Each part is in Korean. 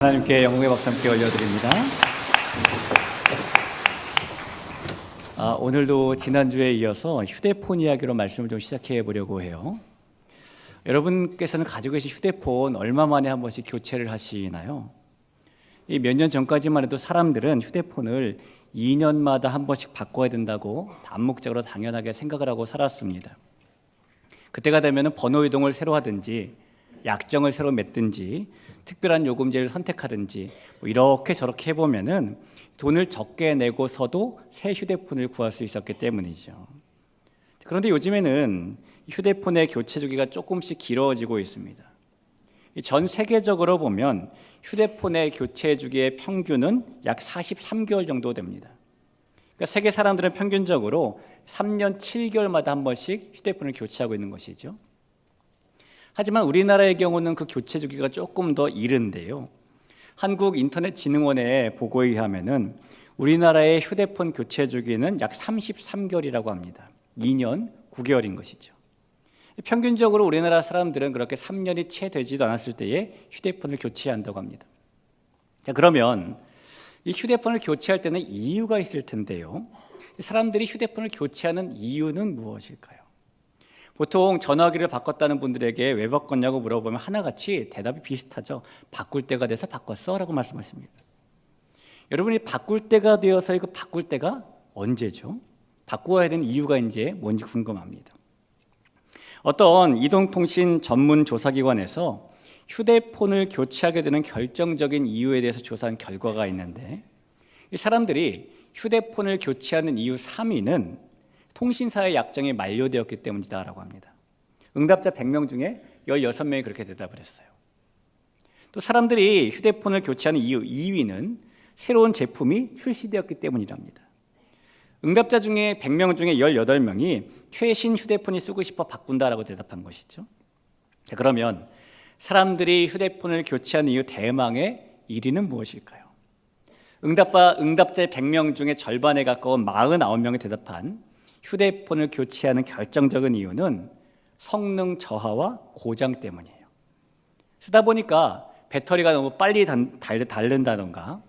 하나님께 영광의 박수 함께 올려드립니다. 오늘도 지난주에 이어서 휴대폰 이야기로 말씀을 좀 시작해 보려고 해요. 여러분께서는 가지고 계신 휴대폰 얼마 만에 한 번씩 교체를 하시나요? 몇 년 전까지만 해도 사람들은 휴대폰을 2년마다 한 번씩 바꿔야 된다고 암묵적으로 당연하게 생각을 하고 살았습니다. 그때가 되면 번호 이동을 새로 하든지 약정을 새로 맺든지 특별한 요금제를 선택하든지 이렇게 저렇게 해보면은 돈을 적게 내고서도 새 휴대폰을 구할 수 있었기 때문이죠. 그런데 요즘에는 휴대폰의 교체 주기가 조금씩 길어지고 있습니다. 전 세계적으로 보면 휴대폰의 교체 주기의 평균은 약 43개월 정도 됩니다. 그러니까 세계 사람들은 평균적으로 3년 7개월마다 한 번씩 휴대폰을 교체하고 있는 것이죠. 하지만 우리나라의 경우는 그 교체 주기가 조금 더 이른데요. 한국인터넷진흥원의 보고에 의하면은 우리나라의 휴대폰 교체 주기는 약 33개월이라고 합니다. 2년 9개월인 것이죠. 평균적으로 우리나라 사람들은 그렇게 3년이 채 되지도 않았을 때에 휴대폰을 교체한다고 합니다. 자, 그러면 이 휴대폰을 교체할 때는 이유가 있을 텐데요. 사람들이 휴대폰을 교체하는 이유는 무엇일까요? 보통 전화기를 바꿨다는 분들에게 왜 바꿨냐고 물어보면 하나같이 대답이 비슷하죠. 바꿀 때가 돼서 바꿨어 라고 말씀하십니다. 여러분이 바꿀 때가 되어서 이거 바꿀 때가 언제죠? 바꾸어야 되는 이유가 이제 뭔지 궁금합니다. 어떤 이동통신 전문 조사기관에서 휴대폰을 교체하게 되는 결정적인 이유에 대해서 조사한 결과가 있는데, 이 사람들이 휴대폰을 교체하는 이유 3위는 통신사의 약정이 만료되었기 때문이다라고 합니다. 응답자 100명 중에 16명이 그렇게 대답을 했어요. 또 사람들이 휴대폰을 교체하는 이유 2위는 새로운 제품이 출시되었기 때문이랍니다. 응답자 중에 100명 중에 18명이 최신 휴대폰이 쓰고 싶어 바꾼다라고 대답한 것이죠. 자, 그러면 사람들이 휴대폰을 교체하는 이유 대망의 1위는 무엇일까요? 응답자의 100명 중에 절반에 가까운 49명이 대답한 휴대폰을 교체하는 결정적인 이유는 성능 저하와 고장 때문이에요. 쓰다 보니까 배터리가 너무 빨리 닳는다던가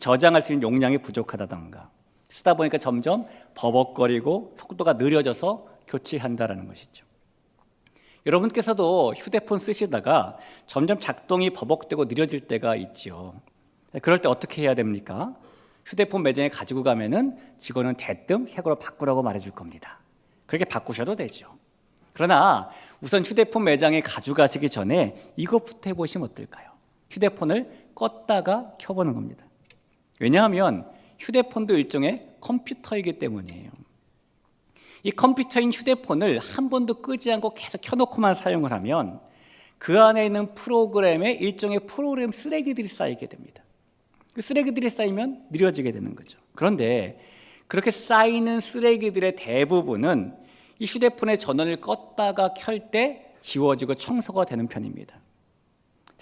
저장할 수 있는 용량이 부족하다던가 쓰다 보니까 점점 버벅거리고 속도가 느려져서 교체한다는 것이죠. 여러분께서도 휴대폰 쓰시다가 점점 작동이 버벅대고 느려질 때가 있죠. 그럴 때 어떻게 해야 됩니까? 휴대폰 매장에 가지고 가면은 직원은 대뜸 새 거로 바꾸라고 말해줄 겁니다. 그렇게 바꾸셔도 되죠. 그러나 우선 휴대폰 매장에 가져가시기 전에 이것부터 해보시면 어떨까요? 휴대폰을 껐다가 켜보는 겁니다. 왜냐하면 휴대폰도 일종의 컴퓨터이기 때문이에요. 이 컴퓨터인 휴대폰을 한 번도 끄지 않고 계속 켜놓고만 사용을 하면 그 안에 있는 프로그램에 일종의 프로그램 쓰레기들이 쌓이게 됩니다. 그 쓰레기들이 쌓이면 느려지게 되는 거죠. 그런데 그렇게 쌓이는 쓰레기들의 대부분은 이 휴대폰의 전원을 껐다가 켤 때 지워지고 청소가 되는 편입니다.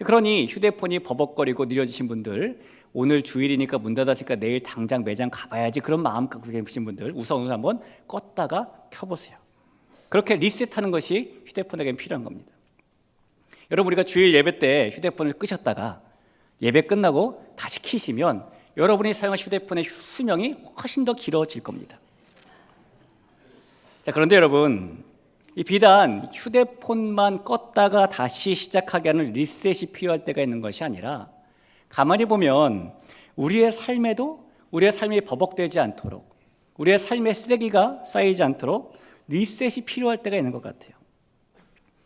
그러니 휴대폰이 버벅거리고 느려지신 분들, 오늘 주일이니까 문 닫았으니까 내일 당장 매장 가봐야지 그런 마음 갖고 계신 분들 우선 오늘 한번 껐다가 켜보세요. 그렇게 리셋하는 것이 휴대폰에겐 필요한 겁니다. 여러분, 우리가 주일 예배 때 휴대폰을 끄셨다가 예배 끝나고 다시 켜시면 여러분이 사용한 휴대폰의 수명이 훨씬 더 길어질 겁니다. 자, 그런데 여러분, 이 비단 휴대폰만 껐다가 다시 시작하게 하는 리셋이 필요할 때가 있는 것이 아니라 가만히 보면 우리의 삶에도 우리의 삶이 버벅대지 않도록 우리의 삶의 쓰레기가 쌓이지 않도록 리셋이 필요할 때가 있는 것 같아요.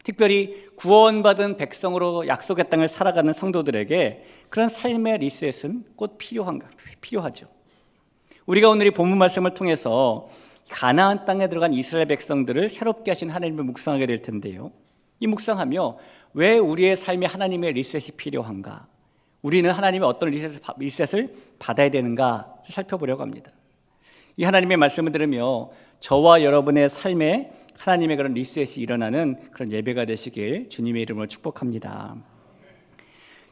특별히 구원받은 백성으로 약속의 땅을 살아가는 성도들에게 그런 삶의 리셋은 꼭 필요하죠. 우리가 오늘 이 본문 말씀을 통해서 가나안 땅에 들어간 이스라엘 백성들을 새롭게 하신 하나님을 묵상하게 될 텐데요. 이 묵상하며 왜 우리의 삶에 하나님의 리셋이 필요한가? 우리는 하나님의 어떤 리셋을 받아야 되는가 살펴보려고 합니다. 이 하나님의 말씀을 들으며 저와 여러분의 삶에 하나님의 그런 리셋이 일어나는 그런 예배가 되시길 주님의 이름으로 축복합니다.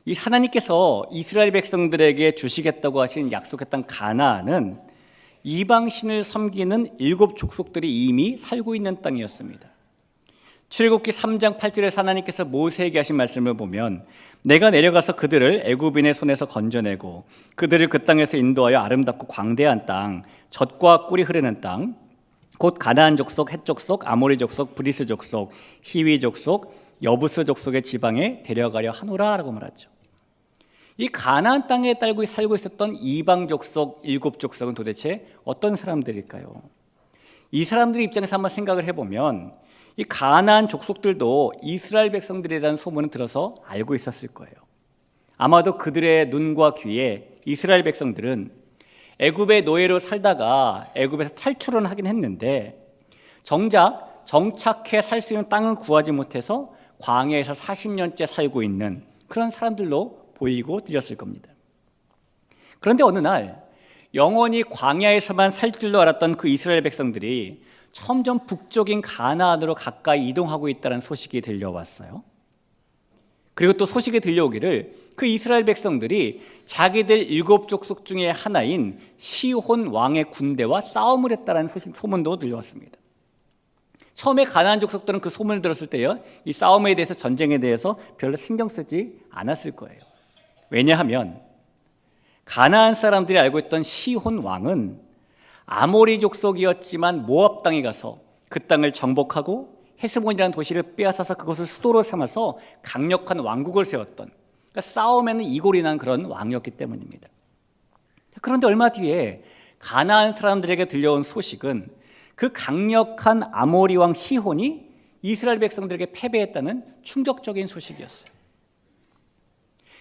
이 하나님께서 이스라엘 백성들에게 주시겠다고 하신 약속의 땅 가나안은 이방신을 섬기는 7 족속들이 이미 살고 있는 땅이었습니다. 출애굽기 3장 8절에서 하나님께서 모세에게 하신 말씀을 보면 내가 내려가서 그들을 애굽인의 손에서 건져내고 그들을 그 땅에서 인도하여 아름답고 광대한 땅, 젖과 꿀이 흐르는 땅, 곧 가나안 족속, 헷 족속, 아모리 족속, 브리스 족속, 히위 족속, 여부스 족속의 지방에 데려가려 하노라라고 말하죠. 이 가나안 땅에 살고 있었던 이방 족속, 일곱 족속은 도대체 어떤 사람들일까요? 이 사람들의 입장에서 한번 생각을 해보면 이 가나안 족속들도 이스라엘 백성들에 대한 소문은 들어서 알고 있었을 거예요. 아마도 그들의 눈과 귀에 이스라엘 백성들은 애굽의 노예로 살다가 애굽에서 탈출은 하긴 했는데 정작 정착해 살 수 있는 땅은 구하지 못해서 광야에서 40년째 살고 있는 그런 사람들로 보이고 들렸을 겁니다. 그런데 어느 날 영원히 광야에서만 살 줄로 알았던 그 이스라엘 백성들이 점점 북쪽인 가나안으로 가까이 이동하고 있다는 소식이 들려왔어요. 그리고 또 소식이 들려오기를 그 이스라엘 백성들이 자기들 일곱 족속 중에 하나인 시혼 왕의 군대와 싸움을 했다는 소문도 들려왔습니다. 처음에 가나안 족속들은 그 소문을 들었을 때요, 이 싸움에 대해서, 전쟁에 대해서 별로 신경 쓰지 않았을 거예요. 왜냐하면 가나안 사람들이 알고 있던 시혼 왕은 아모리 족속이었지만 모압 땅에 가서 그 땅을 정복하고 헤스본이라는 도시를 빼앗아서 그것을 수도로 삼아서 강력한 왕국을 세웠던, 그러니까 싸움에는 이골이 난 그런 왕이었기 때문입니다. 그런데 얼마 뒤에 가나안 사람들에게 들려온 소식은 그 강력한 아모리 왕 시혼이 이스라엘 백성들에게 패배했다는 충격적인 소식이었어요.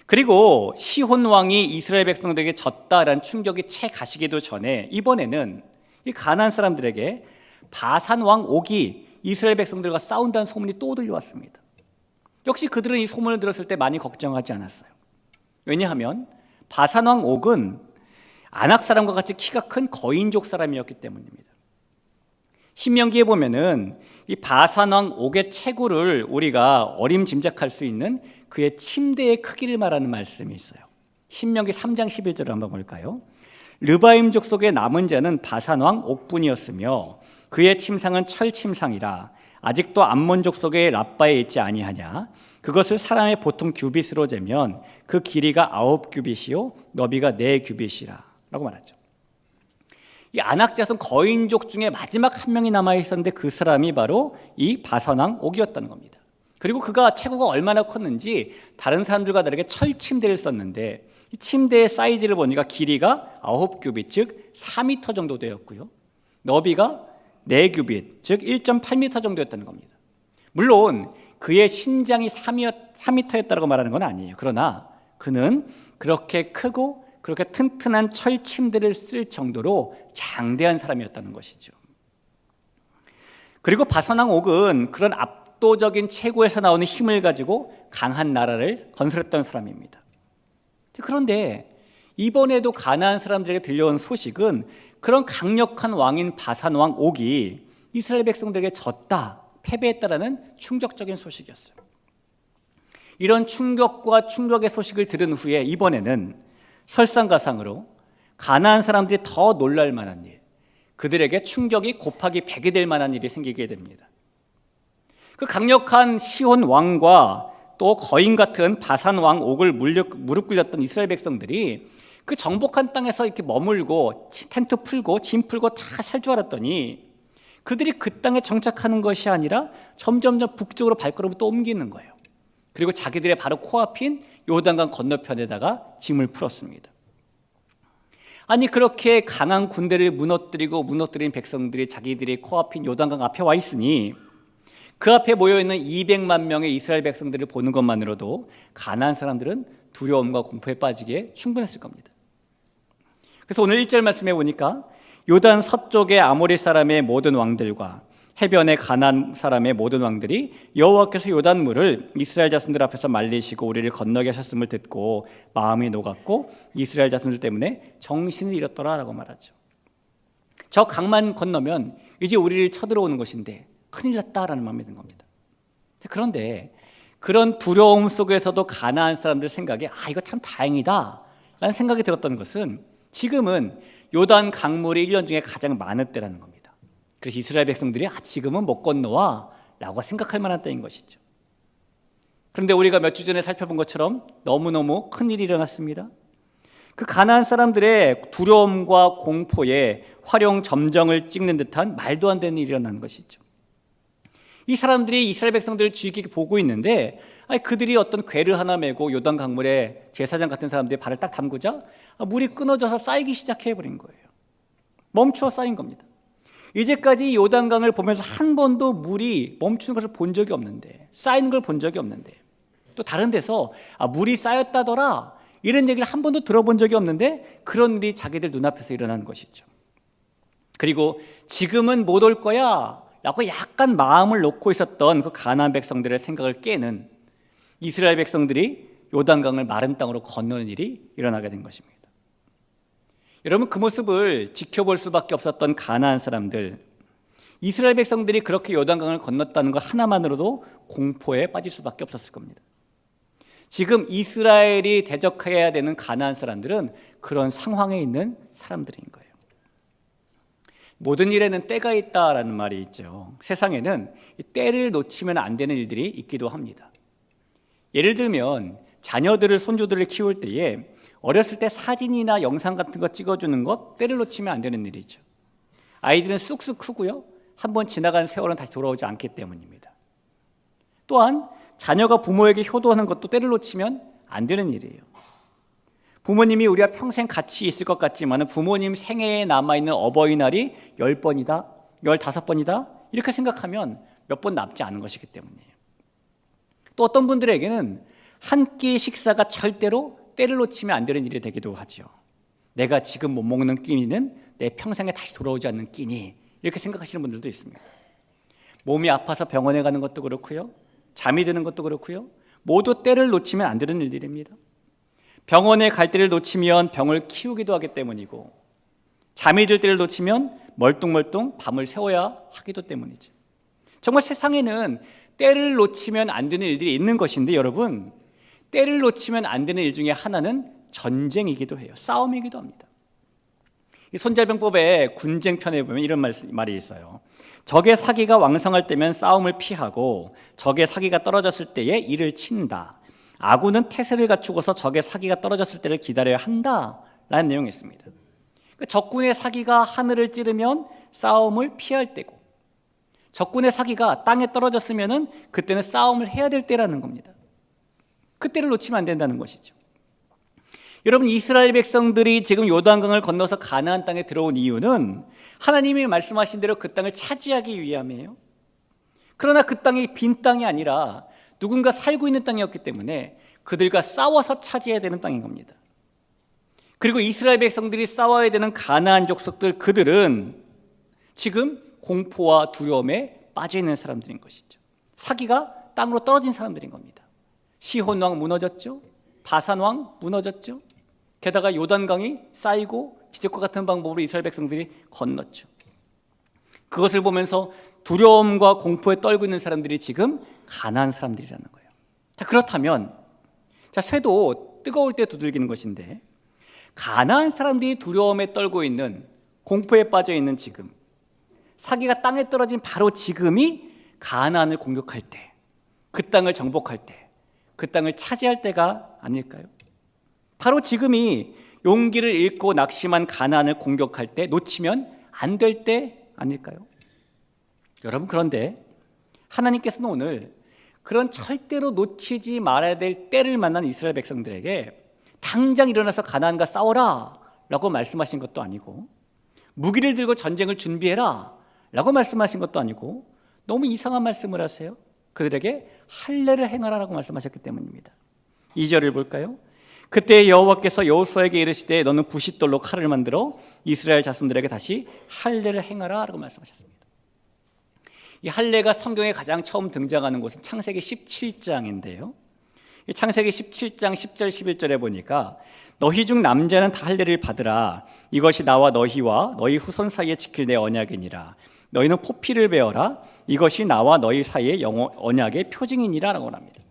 그리고 시혼 왕이 이스라엘 백성들에게 졌다라는 충격이 채 가시기도 전에 이번에는 이 가나안 사람들에게 바산 왕 옥이 이스라엘 백성들과 싸운다는 소문이 또 들려왔습니다. 역시 그들은 이 소문을 들었을 때 많이 걱정하지 않았어요. 왜냐하면 바산 왕 옥은 아낙 사람과 같이 키가 큰 거인족 사람이었기 때문입니다. 신명기에 보면은 이 바산 왕 옥의 체구를 우리가 어림짐작할 수 있는 그의 침대의 크기를 말하는 말씀이 있어요. 신명기 3장 11절을 한번 볼까요? 르바임 족속의 남은 자는 바산 왕 옥뿐이었으며 그의 침상은 철 침상이라 아직도 암몬 족속의 라빠에 있지 아니하냐. 그것을 사람의 보통 규빗으로 재면 그 길이가 9규빗이요 너비가 4규빗이라 라고 말하죠. 이 아낙 자손 거인족 중에 마지막 한 명이 남아 있었는데 그 사람이 바로 이 바산 왕 옥이었다는 겁니다. 그리고 그가 체구가 얼마나 컸는지 다른 사람들과 다르게 철 침대를 썼는데 이 침대의 사이즈를 보니까 길이가 9규빗, 즉 4m 정도 되었고요. 너비가 4규빗, 즉 1.8m 정도였다는 겁니다. 물론 그의 신장이 3m였다고 말하는 건 아니에요. 그러나 그는 그렇게 크고 그렇게 튼튼한 철 침대를 쓸 정도로 장대한 사람이었다는 것이죠. 그리고 바산 왕 옥은 그런 압도적인 체구에서 나오는 힘을 가지고 강한 나라를 건설했던 사람입니다. 그런데 이번에도 가나안 사람들에게 들려온 소식은 그런 강력한 왕인 바산 왕 옥이 이스라엘 백성들에게 졌다, 패배했다라는 충격적인 소식이었어요. 이런 충격과 충격의 소식을 들은 후에 이번에는 설상가상으로 가나안 사람들이 더 놀랄 만한 일, 그들에게 충격이 곱하기 100이 될 만한 일이 생기게 됩니다. 그 강력한 시혼 왕과 또 거인 같은 바산 왕 옥을 무릎 꿇렸던 이스라엘 백성들이 그 정복한 땅에서 이렇게 머물고 텐트 풀고 짐 풀고 다 살 줄 알았더니 그들이 그 땅에 정착하는 것이 아니라 점점점 북쪽으로 발걸음을 또 옮기는 거예요. 그리고 자기들의 바로 코앞인 요단강 건너편에다가 짐을 풀었습니다. 아니 그렇게 강한 군대를 무너뜨린 백성들이 자기들의 코앞인 요단강 앞에 와 있으니 그 앞에 모여있는 200만 명의 이스라엘 백성들을 보는 것만으로도 가나안 사람들은 두려움과 공포에 빠지기에 충분했을 겁니다. 그래서 오늘 1절 말씀해 보니까 요단 서쪽의 아모리 사람의 모든 왕들과 해변의 가나안 사람의 모든 왕들이 여호와께서 요단물을 이스라엘 자손들 앞에서 말리시고 우리를 건너게 하셨음을 듣고 마음이 녹았고 이스라엘 자손들 때문에 정신을 잃었더라라고 말하죠. 저 강만 건너면 이제 우리를 쳐들어오는 것인데 큰일 났다라는 마음이 든 겁니다. 그런데 그런 두려움 속에서도 가나안 사람들 생각에 이거 참 다행이다 라는 생각이 들었던 것은 지금은 요단 강물이 1년 중에 가장 많은 때라는 겁니다. 그래서 이스라엘 백성들이 지금은 못 건너와 라고 생각할 만한 때인 것이죠. 그런데 우리가 몇 주 전에 살펴본 것처럼 너무너무 큰일이 일어났습니다. 그 가나안 사람들의 두려움과 공포에 화룡점정을 찍는 듯한 말도 안 되는 일이 일어난 것이죠. 이 사람들이 이스라엘 백성들을 주의 깊게 보고 있는데 그들이 어떤 궤를 하나 메고 요단 강물에 제사장 같은 사람들이 발을 딱 담그자 물이 끊어져서 쌓이기 시작해버린 거예요. 멈추어 쌓인 겁니다. 이제까지 요단강을 보면서 한 번도 물이 멈추는 것을 본 적이 없는데, 쌓이는 걸 본 적이 없는데, 또 다른 데서 물이 쌓였다더라 이런 얘기를 한 번도 들어본 적이 없는데 그런 일이 자기들 눈앞에서 일어나는 것이죠. 그리고 지금은 못 올 거야 라고 약간 마음을 놓고 있었던 그 가나안 백성들의 생각을 깨는 이스라엘 백성들이 요단강을 마른 땅으로 건너는 일이 일어나게 된 것입니다. 여러분, 그 모습을 지켜볼 수밖에 없었던 가나안 사람들, 이스라엘 백성들이 그렇게 요단강을 건넜다는 것 하나만으로도 공포에 빠질 수밖에 없었을 겁니다. 지금 이스라엘이 대적해야 되는 가나안 사람들은 그런 상황에 있는 사람들인 거예요. 모든 일에는 때가 있다라는 말이 있죠. 세상에는 때를 놓치면 안 되는 일들이 있기도 합니다. 예를 들면 자녀들을, 손주들을 키울 때에 어렸을 때 사진이나 영상 같은 거 찍어주는 것 때를 놓치면 안 되는 일이죠. 아이들은 쑥쑥 크고요, 한번 지나간 세월은 다시 돌아오지 않기 때문입니다. 또한 자녀가 부모에게 효도하는 것도 때를 놓치면 안 되는 일이에요. 부모님이 우리와 평생 같이 있을 것 같지만 부모님 생애에 남아있는 어버이날이 10번이다, 15번이다 이렇게 생각하면 몇 번 남지 않은 것이기 때문이에요. 또 어떤 분들에게는 한 끼 식사가 절대로 때를 놓치면 안 되는 일이 되기도 하죠. 내가 지금 못 먹는 끼니는 내 평생에 다시 돌아오지 않는 끼니, 이렇게 생각하시는 분들도 있습니다. 몸이 아파서 병원에 가는 것도 그렇고요, 잠이 드는 것도 그렇고요, 모두 때를 놓치면 안 되는 일들입니다. 병원에 갈 때를 놓치면 병을 키우기도 하기 때문이고, 잠이 들 때를 놓치면 멀뚱멀뚱 밤을 새워야 하기도 때문이죠. 정말 세상에는 때를 놓치면 안 되는 일들이 있는 것인데, 여러분, 때를 놓치면 안 되는 일 중에 하나는 전쟁이기도 해요. 싸움이기도 합니다. 이 손자병법의 군쟁편에 보면 이런 말이 있어요. 적의 사기가 왕성할 때면 싸움을 피하고 적의 사기가 떨어졌을 때에 이를 친다. 아군은 태세를 갖추고서 적의 사기가 떨어졌을 때를 기다려야 한다라는 내용이 있습니다. 적군의 사기가 하늘을 찌르면 싸움을 피할 때고, 적군의 사기가 땅에 떨어졌으면 그때는 싸움을 해야 될 때라는 겁니다. 그때를 놓치면 안 된다는 것이죠. 여러분, 이스라엘 백성들이 지금 요단강을 건너서 가나안 땅에 들어온 이유는 하나님이 말씀하신 대로 그 땅을 차지하기 위함이에요. 그러나 그 땅이 빈 땅이 아니라 누군가 살고 있는 땅이었기 때문에 그들과 싸워서 차지해야 되는 땅인 겁니다. 그리고 이스라엘 백성들이 싸워야 되는 가나안 족속들, 그들은 지금 공포와 두려움에 빠져 있는 사람들인 것이죠. 사기가 땅으로 떨어진 사람들인 겁니다. 시혼 왕 무너졌죠. 바산 왕 무너졌죠. 게다가 요단강이 쌓이고 기적과 같은 방법으로 이스라엘 백성들이 건넜죠. 그것을 보면서 두려움과 공포에 떨고 있는 사람들이 지금 가나안 사람들이라는 거예요. 자, 그렇다면 쇠도 뜨거울 때 두들기는 것인데, 가나안 사람들이 두려움에 떨고 있는, 공포에 빠져 있는 지금, 사기가 땅에 떨어진 바로 지금이 가나안을 공격할 때, 그 땅을 정복할 때, 그 땅을 차지할 때가 아닐까요? 바로 지금이 용기를 잃고 낙심한 가나안을 공격할 때, 놓치면 안 될 때 아닐까요? 여러분, 그런데 하나님께서는 오늘 그런 절대로 놓치지 말아야 될 때를 만난 이스라엘 백성들에게 당장 일어나서 가나안과 싸워라 라고 말씀하신 것도 아니고, 무기를 들고 전쟁을 준비해라 라고 말씀하신 것도 아니고, 너무 이상한 말씀을 하세요. 그들에게 할례를 행하라 라고 말씀하셨기 때문입니다. 2절을 볼까요? 그때 여호와께서 여호수아에게 이르시되 너는 부싯돌로 칼을 만들어 이스라엘 자손들에게 다시 할례를 행하라 라고 말씀하셨습니다. 이 할례가 성경에 가장 처음 등장하는 곳은 창세기 17장인데요. 창세기 17장 10절 11절에 보니까 너희 중 남자는 다 할례를 받으라. 이것이 나와 너희와 너희 후손 사이에 지킬 내 언약이니라. 너희는 포피를 베어라. 이것이 나와 너희 사이의 언약의 표징이니라 라고 합니다.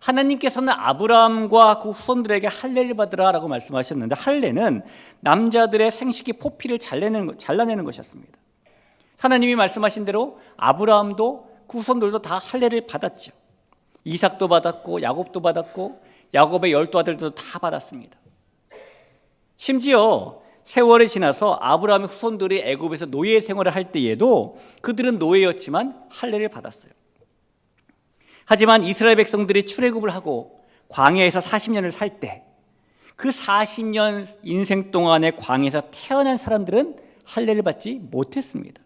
하나님께서는 아브라함과 그 후손들에게 할례를 받으라 라고 말씀하셨는데, 할례는 남자들의 생식기 포피를 잘라내는 것이었습니다. 하나님이 말씀하신 대로 아브라함도 그 후손들도 다 할례를 받았죠. 이삭도 받았고 야곱도 받았고 야곱의 12아들도 다 받았습니다. 심지어 세월이 지나서 아브라함의 후손들이 애굽에서 노예 생활을 할 때에도 그들은 노예였지만 할례를 받았어요. 하지만 이스라엘 백성들이 출애굽을 하고 광야에서 40년을 살 때 그 40년 인생 동안의 광야에서 태어난 사람들은 할례를 받지 못했습니다.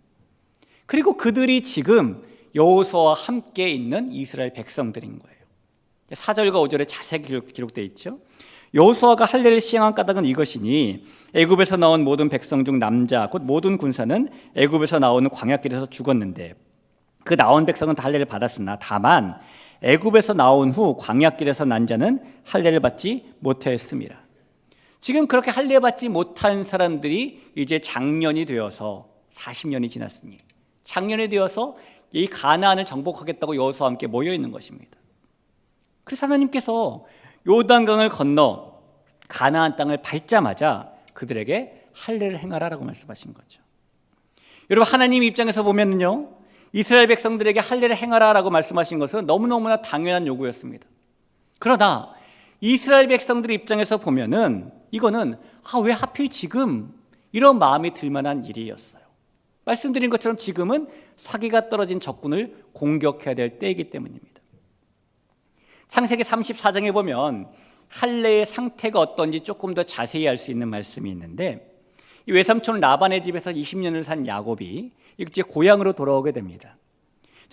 그리고 그들이 지금 여호수아와 함께 있는 이스라엘 백성들인 거예요. 4절과 5절에 자세히 기록되어 있죠. 여호수아가 할례를 시행한 까닭은 이것이니 애굽에서 나온 모든 백성 중 남자 곧 모든 군사는 애굽에서 나오는 광야길에서 죽었는데 그 나온 백성은 다 할례를 받았으나 다만 애굽에서 나온 후 광야길에서 난 자는 할례를 받지 못하였습니다. 지금 그렇게 할례 받지 못한 사람들이 이제 장년이 되어서 40년이 지났으니 장년이 되어서 이 가나안을 정복하겠다고 여호수아와 함께 모여 있는 것입니다. 그래서 하나님께서 요단강을 건너 가나안 땅을 밟자마자 그들에게 할례를 행하라라고 말씀하신 거죠. 여러분, 하나님 입장에서 보면요, 이스라엘 백성들에게 할례를 행하라라고 말씀하신 것은 너무너무나 당연한 요구였습니다. 그러나 이스라엘 백성들 입장에서 보면은 이거는 왜 하필 지금 이런 마음이 들 만한 일이었어요. 말씀드린 것처럼 지금은 사기가 떨어진 적군을 공격해야 될 때이기 때문입니다. 창세기 34장에 보면 할례의 상태가 어떤지 조금 더 자세히 알 수 있는 말씀이 있는데, 이 외삼촌 라반의 집에서 20년을 산 야곱이 이제 고향으로 돌아오게 됩니다.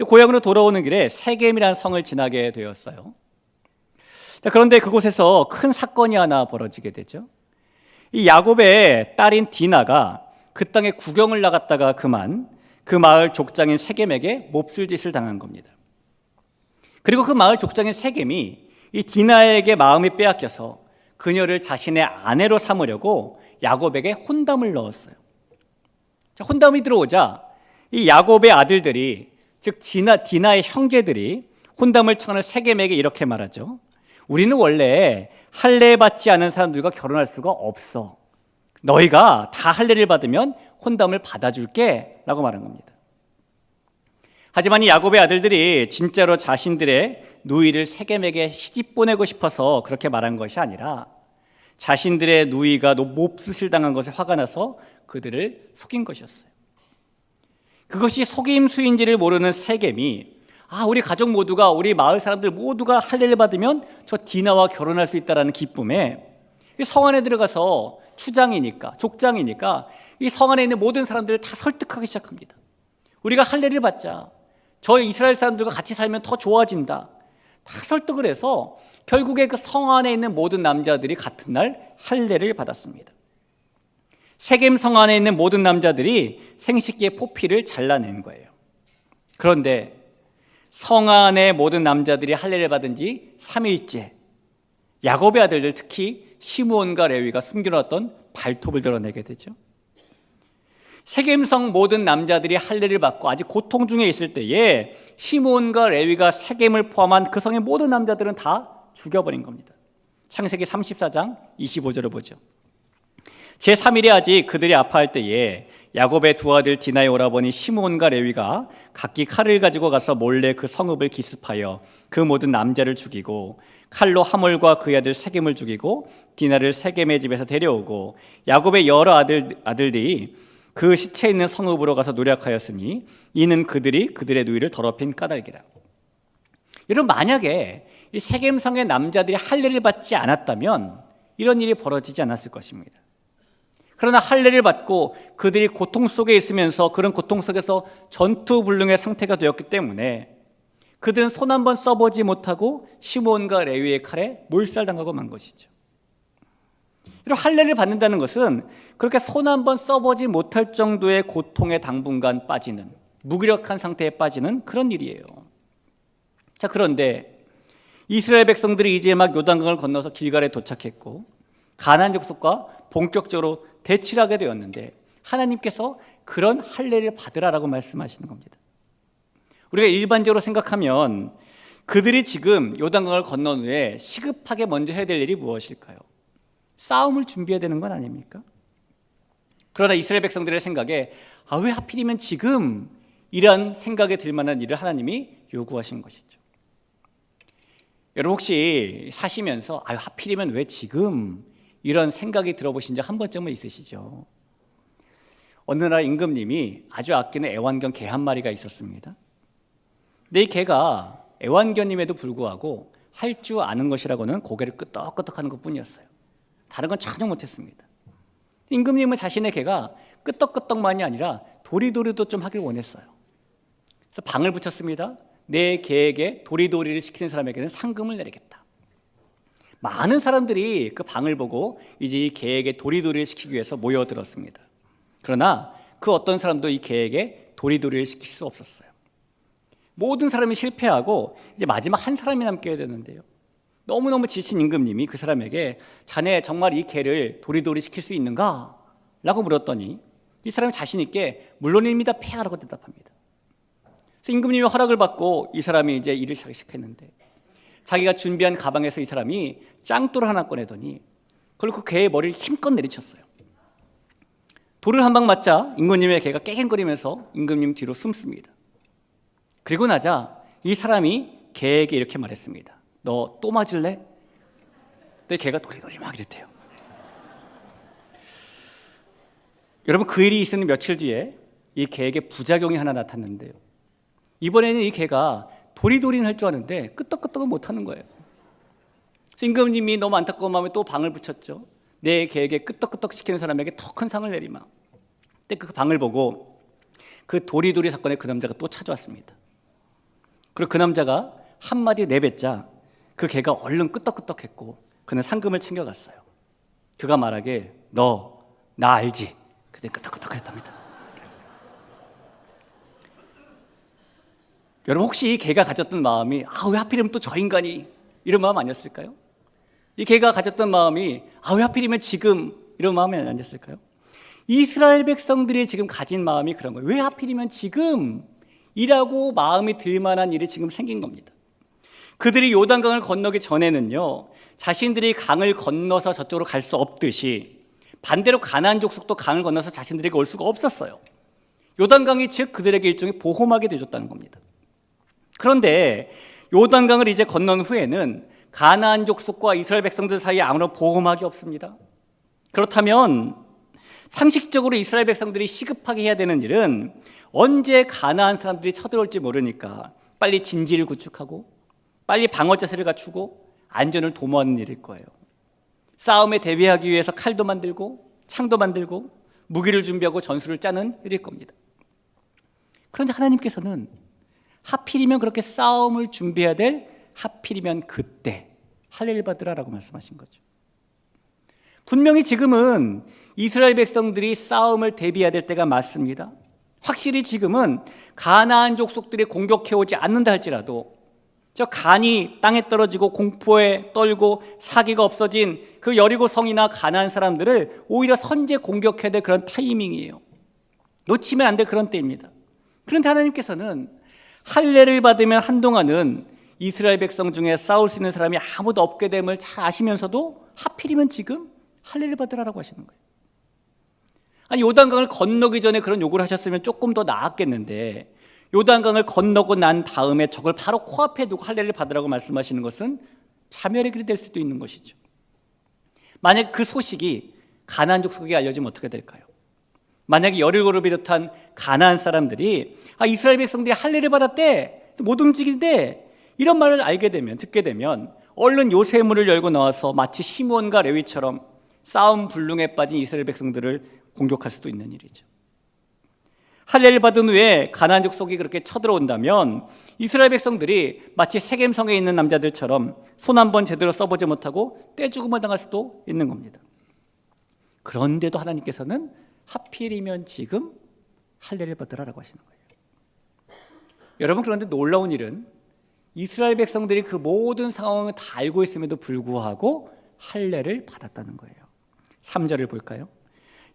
고향으로 돌아오는 길에 세겜이라는 성을 지나게 되었어요. 그런데 그곳에서 큰 사건이 하나 벌어지게 되죠. 이 야곱의 딸인 디나가 그 땅에 구경을 나갔다가 그만 그 마을 족장인 세겜에게 몹쓸 짓을 당한 겁니다. 그리고 그 마을 족장인 세겜이 이 디나에게 마음이 빼앗겨서 그녀를 자신의 아내로 삼으려고 야곱에게 혼담을 넣었어요. 혼담이 들어오자 이 야곱의 아들들이, 즉 디나의 형제들이 혼담을 청하는 세겜에게 이렇게 말하죠. 우리는 원래 할례 받지 않은 사람들과 결혼할 수가 없어. 너희가 다 할례를 받으면 혼담을 받아줄게 라고 말한 겁니다. 하지만 이 야곱의 아들들이 진짜로 자신들의 누이를 세겜에게 시집 보내고 싶어서 그렇게 말한 것이 아니라 자신들의 누이가 몹쓸 당한 것에 화가 나서 그들을 속인 것이었어요. 그것이 속임수인지를 모르는 세겜이 우리 가족 모두가, 우리 마을 사람들 모두가 할례를 받으면 저 디나와 결혼할 수 있다는 기쁨에 성 안에 들어가서 추장이니까, 족장이니까 이 성 안에 있는 모든 사람들을 다 설득하기 시작합니다. 우리가 할례를 받자. 저 이스라엘 사람들과 같이 살면 더 좋아진다. 다 설득을 해서 결국에 그 성 안에 있는 모든 남자들이 같은 날 할례를 받았습니다. 세겜 성 안에 있는 모든 남자들이 생식기의 포피를 잘라낸 거예요. 그런데 성 안의 모든 남자들이 할례를 받은 지 3일째 야곱의 아들들, 특히 시므온과 레위가 숨겨놨던 발톱을 드러내게 되죠. 세겜성 모든 남자들이 할례를 받고 아직 고통 중에 있을 때에 시므온과 레위가 세겜을 포함한 그 성의 모든 남자들은 다 죽여버린 겁니다. 창세기 34장 25절을 보죠. 제3일에 아직 그들이 아파할 때에 야곱의 두 아들 디나의 오라버니 시므온과 레위가 각기 칼을 가지고 가서 몰래 그 성읍을 기습하여 그 모든 남자를 죽이고 칼로 하몰과 그의 아들 세겜을 죽이고 디나를 세겜의 집에서 데려오고 야곱의 여러 아들들이 그 시체 있는 성읍으로 가서 노력하였으니 이는 그들이 그들의 누이를 더럽힌 까닭이라. 여러분, 만약에 이 세겜성의 남자들이 할례를 받지 않았다면 이런 일이 벌어지지 않았을 것입니다. 그러나 할례를 받고 그들이 고통 속에 있으면서 그런 고통 속에서 전투불능의 상태가 되었기 때문에 그들은 손 한 번 써보지 못하고 시므온과 레위의 칼에 몰살당하고 만 것이죠. 이런 할례를 받는다는 것은 그렇게 손 한 번 써보지 못할 정도의 고통에 당분간 빠지는, 무기력한 상태에 빠지는 그런 일이에요. 자, 그런데 이스라엘 백성들이 이제 막 요단강을 건너서 길갈에 도착했고 가나안 족속과 본격적으로 대치를 하게 되었는데 하나님께서 그런 할례를 받으라라고 말씀하시는 겁니다. 우리가 일반적으로 생각하면 그들이 지금 요단강을 건넌 후에 시급하게 먼저 해야 될 일이 무엇일까요? 싸움을 준비해야 되는 건 아닙니까? 그러나 이스라엘 백성들의 생각에 왜 하필이면 지금 이런 생각에 들 만한 일을 하나님이 요구하신 것이죠. 여러분 혹시 사시면서 하필이면 왜 지금 이런 생각이 들어보신 적 한 번쯤은 있으시죠? 어느 날 임금님이 아주 아끼는 애완견 개 한 마리가 있었습니다. 근데 이 개가 애완견임에도 불구하고 할 줄 아는 것이라고는 고개를 끄덕끄덕하는 것뿐이었어요. 다른 건 전혀 못했습니다. 임금님은 자신의 개가 끄덕끄덕만이 아니라 도리도리도 좀 하길 원했어요. 그래서 방을 붙였습니다. 내 개에게 도리도리를 시키는 사람에게는 상금을 내리겠다. 많은 사람들이 그 방을 보고 이제 이 개에게 도리도리를 시키기 위해서 모여들었습니다. 그러나 그 어떤 사람도 이 개에게 도리도리를 시킬 수 없었어요. 모든 사람이 실패하고 이제 마지막 한 사람이 남게 되는데요. 너무너무 지친 임금님이 그 사람에게 자네 정말 이 개를 도리도리 시킬 수 있는가? 라고 물었더니 이 사람이 자신 있게 물론입니다 폐하라고 대답합니다. 그래서 임금님이 허락을 받고 이 사람이 이제 일을 시작했는데 자기가 준비한 가방에서 이 사람이 짱돌을 하나 꺼내더니 그걸 그 개의 머리를 힘껏 내리쳤어요. 돌을 한 방 맞자 임금님의 개가 깨갱거리면서 임금님 뒤로 숨습니다. 그리고 나자 이 사람이 개에게 이렇게 말했습니다. 너 또 맞을래? 근데 개가 도리도리 막 이랬대요. 여러분 그 일이 있은 며칠 뒤에 이 개에게 부작용이 하나 나타났는데요. 이번에는 이 개가 도리도리는 할 줄 아는데 끄떡끄떡은 못하는 거예요. 그래서 임금님이 너무 안타까운 마음에 또 방을 붙였죠. 내 개에게 끄떡끄떡 시키는 사람에게 더 큰 상을 내리마. 근데 그 방을 보고 그 도리도리 사건에 그 남자가 또 찾아왔습니다. 그리고 그 남자가 한마디 내뱉자 그 개가 얼른 끄떡끄떡했고 그는 상금을 챙겨갔어요. 그가 말하길 너 나 알지? 그때 끄떡끄떡했답니다. 여러분 혹시 이 개가 가졌던 마음이 왜 하필이면 또 저 인간이 이런 마음 아니었을까요? 이 개가 가졌던 마음이 왜 하필이면 지금 이런 마음이 아니었을까요? 이스라엘 백성들이 지금 가진 마음이 그런 거예요. 왜 하필이면 지금이라고 마음이 들 만한 일이 지금 생긴 겁니다. 그들이 요단강을 건너기 전에는요 자신들이 강을 건너서 저쪽으로 갈 수 없듯이 반대로 가나안 족속도 강을 건너서 자신들에게 올 수가 없었어요. 요단강이 즉 그들에게 일종의 보호막이 되어줬다는 겁니다. 그런데 요단강을 이제 건넌 후에는 가나안 족속과 이스라엘 백성들 사이에 아무런 보호막이 없습니다. 그렇다면 상식적으로 이스라엘 백성들이 시급하게 해야 되는 일은 언제 가나안 사람들이 쳐들어올지 모르니까 빨리 진지를 구축하고 빨리 방어 자세를 갖추고 안전을 도모하는 일일 거예요. 싸움에 대비하기 위해서 칼도 만들고 창도 만들고 무기를 준비하고 전술을 짜는 일일 겁니다. 그런데 하나님께서는 하필이면 그렇게 싸움을 준비해야 될 하필이면 그때 할례를 받으라라고 말씀하신 거죠. 분명히 지금은 이스라엘 백성들이 싸움을 대비해야 될 때가 맞습니다. 확실히 지금은 가나안 족속들이 공격해오지 않는다 할지라도 저 간이 땅에 떨어지고 공포에 떨고 사기가 없어진 그 여리고 성이나 가나안 사람들을 오히려 선제 공격해야 될 그런 타이밍이에요. 놓치면 안 될 그런 때입니다. 그런데 하나님께서는 할례를 받으면 한동안은 이스라엘 백성 중에 싸울 수 있는 사람이 아무도 없게 됨을 잘 아시면서도 하필이면 지금 할례를 받으라고 하시는 거예요. 아니 요단강을 건너기 전에 그런 요구를 하셨으면 조금 더 나았겠는데 요단강을 건너고 난 다음에 저걸 바로 코앞에 두고 할례를 받으라고 말씀하시는 것은 자멸의 길이 될 수도 있는 것이죠. 만약 그 소식이 가나안 족속에게 알려지면 어떻게 될까요? 만약에 여리고를 비롯한 가나안 사람들이 이스라엘 백성들이 할례를 받았대 못 움직이는데 이런 말을 알게 되면 듣게 되면 얼른 요새문을 열고 나와서 마치 시므온과 레위처럼 싸움 불능에 빠진 이스라엘 백성들을 공격할 수도 있는 일이죠. 할례를 받은 후에 가나안 족속이 그렇게 쳐들어온다면 이스라엘 백성들이 마치 세겜성에 있는 남자들처럼 손 한 번 제대로 써보지 못하고 떼죽음을 당할 수도 있는 겁니다. 그런데도 하나님께서는 하필이면 지금 할례를 받으라라고 하시는 거예요. 여러분 그런데 놀라운 일은 이스라엘 백성들이 그 모든 상황을 다 알고 있음에도 불구하고 할례를 받았다는 거예요. 3절을 볼까요?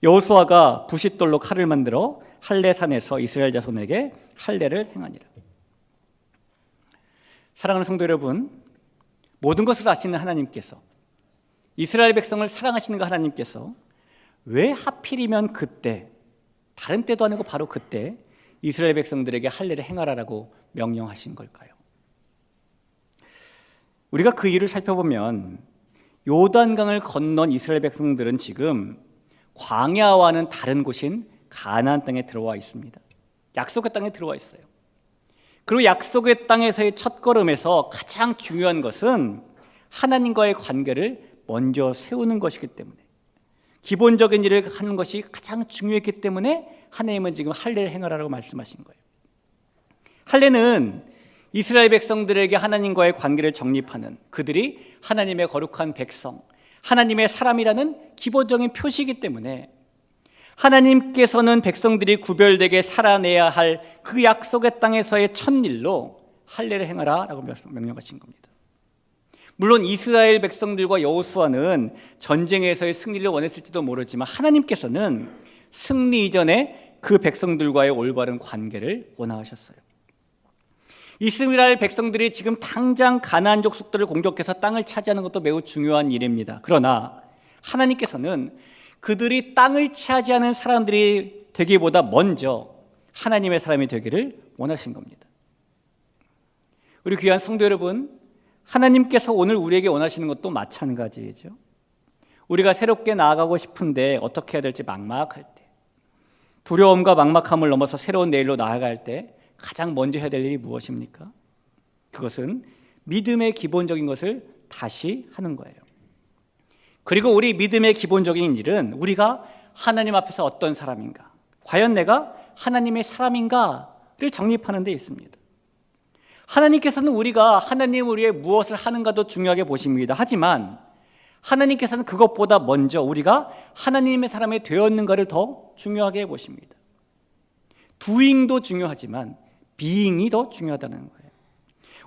여호수아가 부싯돌로 칼을 만들어 할례산에서 이스라엘 자손에게 할례를 행하니라. 사랑하는 성도 여러분, 모든 것을 아시는 하나님께서 이스라엘 백성을 사랑하시는 그 하나님께서 왜 하필이면 그때 다른 때도 아니고 바로 그때 이스라엘 백성들에게 할례를 행하라라고 명령하신 걸까요? 우리가 그 이유를 살펴보면 요단강을 건넌 이스라엘 백성들은 지금 광야와는 다른 곳인 가나안 땅에 들어와 있습니다. 약속의 땅에 들어와 있어요. 그리고 약속의 땅에서의 첫걸음에서 가장 중요한 것은 하나님과의 관계를 먼저 세우는 것이기 때문에, 기본적인 일을 하는 것이 가장 중요했기 때문에 하나님은 지금 할례를 행하라고 말씀하신 거예요. 할례는 이스라엘 백성들에게 하나님과의 관계를 정립하는, 그들이 하나님의 거룩한 백성, 하나님의 사람이라는 기본적인 표시이기 때문에 하나님께서는 백성들이 구별되게 살아내야 할 그 약속의 땅에서의 첫 일로 할례를 행하라라고 명령하신 겁니다. 물론 이스라엘 백성들과 여호수아는 전쟁에서의 승리를 원했을지도 모르지만 하나님께서는 승리 이전에 그 백성들과의 올바른 관계를 원하셨어요. 이스라엘 백성들이 지금 당장 가나안 족속들을 공격해서 땅을 차지하는 것도 매우 중요한 일입니다. 그러나 하나님께서는 그들이 땅을 차지하는 사람들이 되기보다 먼저 하나님의 사람이 되기를 원하신 겁니다. 우리 귀한 성도 여러분, 하나님께서 오늘 우리에게 원하시는 것도 마찬가지죠. 우리가 새롭게 나아가고 싶은데 어떻게 해야 될지 막막할 때, 두려움과 막막함을 넘어서 새로운 내일로 나아갈 때 가장 먼저 해야 될 일이 무엇입니까? 그것은 믿음의 기본적인 것을 다시 하는 거예요. 그리고 우리 믿음의 기본적인 일은 우리가 하나님 앞에서 어떤 사람인가, 과연 내가 하나님의 사람인가를 정립하는 데 있습니다. 하나님께서는 우리가 하나님을 위해 무엇을 하는가도 중요하게 보십니다. 하지만 하나님께서는 그것보다 먼저 우리가 하나님의 사람이 되었는가를 더 중요하게 보십니다. doing도 중요하지만 being이 더 중요하다는 거예요.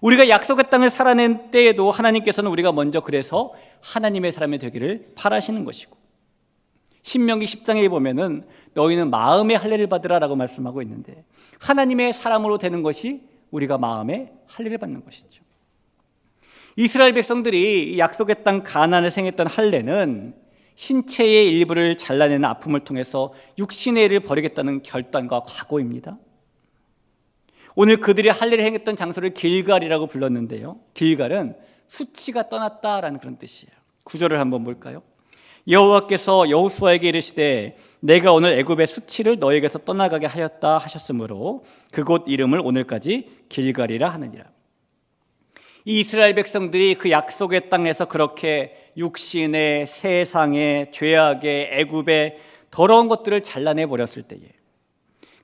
우리가 약속의 땅을 살아낸 때에도 하나님께서는 우리가 먼저 그래서 하나님의 사람이 되기를 바라시는 것이고, 신명기 10장에 보면은 너희는 마음의 할례를 받으라라고 말씀하고 있는데, 하나님의 사람으로 되는 것이 우리가 마음의 할례를 받는 것이죠. 이스라엘 백성들이 약속의 땅 가나안에서 행했던 할례는 신체의 일부를 잘라내는 아픔을 통해서 육신의 일을 버리겠다는 결단과 각오입니다. 오늘 그들이 할례를 행했던 장소를 길갈이라고 불렀는데요, 길갈은 수치가 떠났다라는 그런 뜻이에요. 구절을 한번 볼까요? 여호와께서 여호수아에게 이르시되 내가 오늘 애굽의 수치를 너에게서 떠나가게 하였다 하셨으므로 그곳 이름을 오늘까지 길갈이라 하느니라. 이 이스라엘 백성들이 그 약속의 땅에서 그렇게 육신의, 세상의, 죄악의, 애굽의 더러운 것들을 잘라내 버렸을 때에,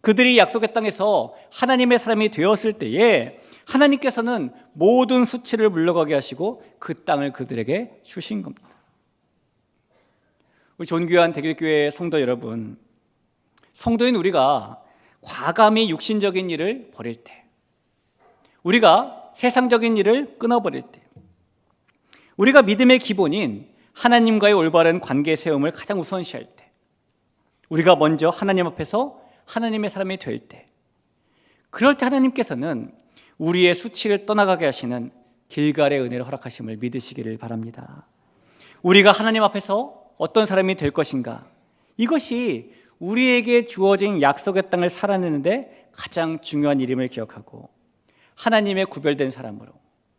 그들이 약속의 땅에서 하나님의 사람이 되었을 때에 하나님께서는 모든 수치를 물러가게 하시고 그 땅을 그들에게 주신 겁니다. 우리 존귀한 대길교회 성도 여러분, 성도인 우리가 과감히 육신적인 일을 버릴 때, 우리가 세상적인 일을 끊어버릴 때, 우리가 믿음의 기본인 하나님과의 올바른 관계 세움을 가장 우선시할 때, 우리가 먼저 하나님 앞에서 하나님의 사람이 될 때, 그럴 때 하나님께서는 우리의 수치를 떠나가게 하시는 길갈의 은혜를 허락하심을 믿으시기를 바랍니다. 우리가 하나님 앞에서 어떤 사람이 될 것인가, 이것이 우리에게 주어진 약속의 땅을 살아내는데 가장 중요한 일임을 기억하고 하나님의 구별된 사람으로,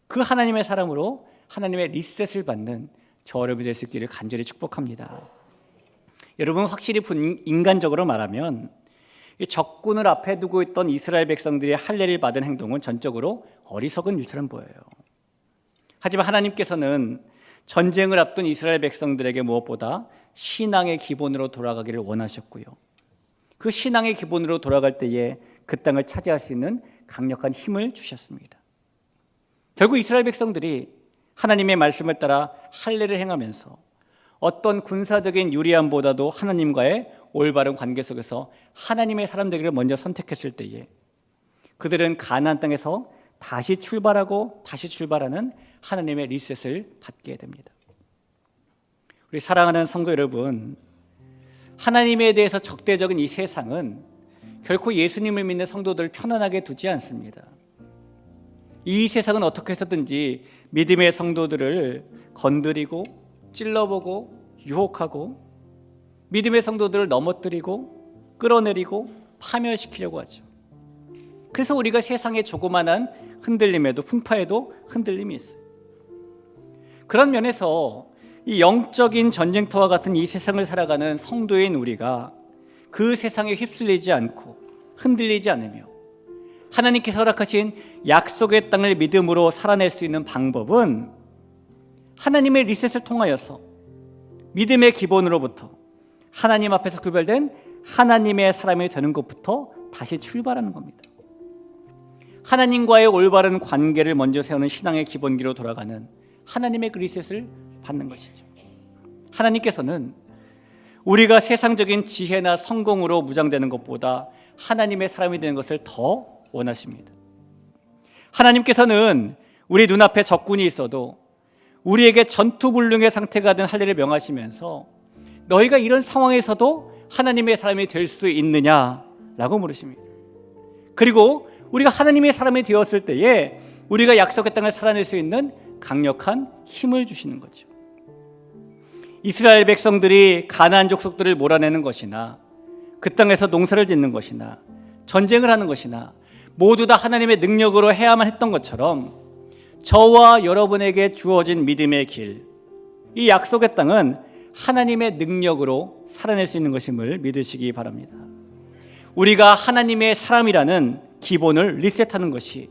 그 하나님의 사람으로 하나님의 리셋을 받는 저 여러분이 될 수 있기를 간절히 축복합니다. 여러분, 확실히 인간적으로 말하면 적군을 앞에 두고 있던 이스라엘 백성들이 할례를 받은 행동은 전적으로 어리석은 일처럼 보여요. 하지만 하나님께서는 전쟁을 앞둔 이스라엘 백성들에게 무엇보다 신앙의 기본으로 돌아가기를 원하셨고요, 그 신앙의 기본으로 돌아갈 때에 그 땅을 차지할 수 있는 강력한 힘을 주셨습니다. 결국 이스라엘 백성들이 하나님의 말씀을 따라 할례를 행하면서 어떤 군사적인 유리함보다도 하나님과의 올바른 관계 속에서 하나님의 사람 되기를 먼저 선택했을 때에 그들은 가나안 땅에서 다시 출발하고 다시 출발하는 하나님의 리셋을 받게 됩니다. 우리 사랑하는 성도 여러분, 하나님에 대해서 적대적인 이 세상은 결코 예수님을 믿는 성도들을 편안하게 두지 않습니다. 이 세상은 어떻게 해서든지 믿음의 성도들을 건드리고 찔러보고 유혹하고 믿음의 성도들을 넘어뜨리고 끌어내리고 파멸시키려고 하죠. 그래서 우리가 세상의 조그만한 흔들림에도 풍파에도 흔들림이 있어요. 그런 면에서 이 영적인 전쟁터와 같은 이 세상을 살아가는 성도인 우리가 그 세상에 휩쓸리지 않고 흔들리지 않으며 하나님께서 허락하신 약속의 땅을 믿음으로 살아낼 수 있는 방법은 하나님의 리셋을 통하여서 믿음의 기본으로부터 하나님 앞에서 구별된 하나님의 사람이 되는 것부터 다시 출발하는 겁니다. 하나님과의 올바른 관계를 먼저 세우는 신앙의 기본기로 돌아가는 하나님의 그 리셋을 받는 것이죠. 하나님께서는 우리가 세상적인 지혜나 성공으로 무장되는 것보다 하나님의 사람이 되는 것을 더 원하십니다. 하나님께서는 우리 눈앞에 적군이 있어도 우리에게 전투불능의 상태가 된 할례를 명하시면서 너희가 이런 상황에서도 하나님의 사람이 될 수 있느냐라고 물으십니다. 그리고 우리가 하나님의 사람이 되었을 때에 우리가 약속의 땅을 살아낼 수 있는 강력한 힘을 주시는 거죠. 이스라엘 백성들이 가나안 족속들을 몰아내는 것이나 그 땅에서 농사를 짓는 것이나 전쟁을 하는 것이나 모두 다 하나님의 능력으로 해야만 했던 것처럼 저와 여러분에게 주어진 믿음의 길, 이 약속의 땅은 하나님의 능력으로 살아낼 수 있는 것임을 믿으시기 바랍니다. 우리가 하나님의 사람이라는 기본을 리셋하는 것이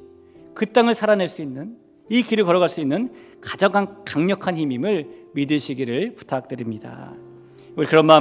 그 땅을 살아낼 수 있는, 이 길을 걸어갈 수 있는 가장 강력한 힘임을 믿으시기를 부탁드립니다. 우리 그런 마음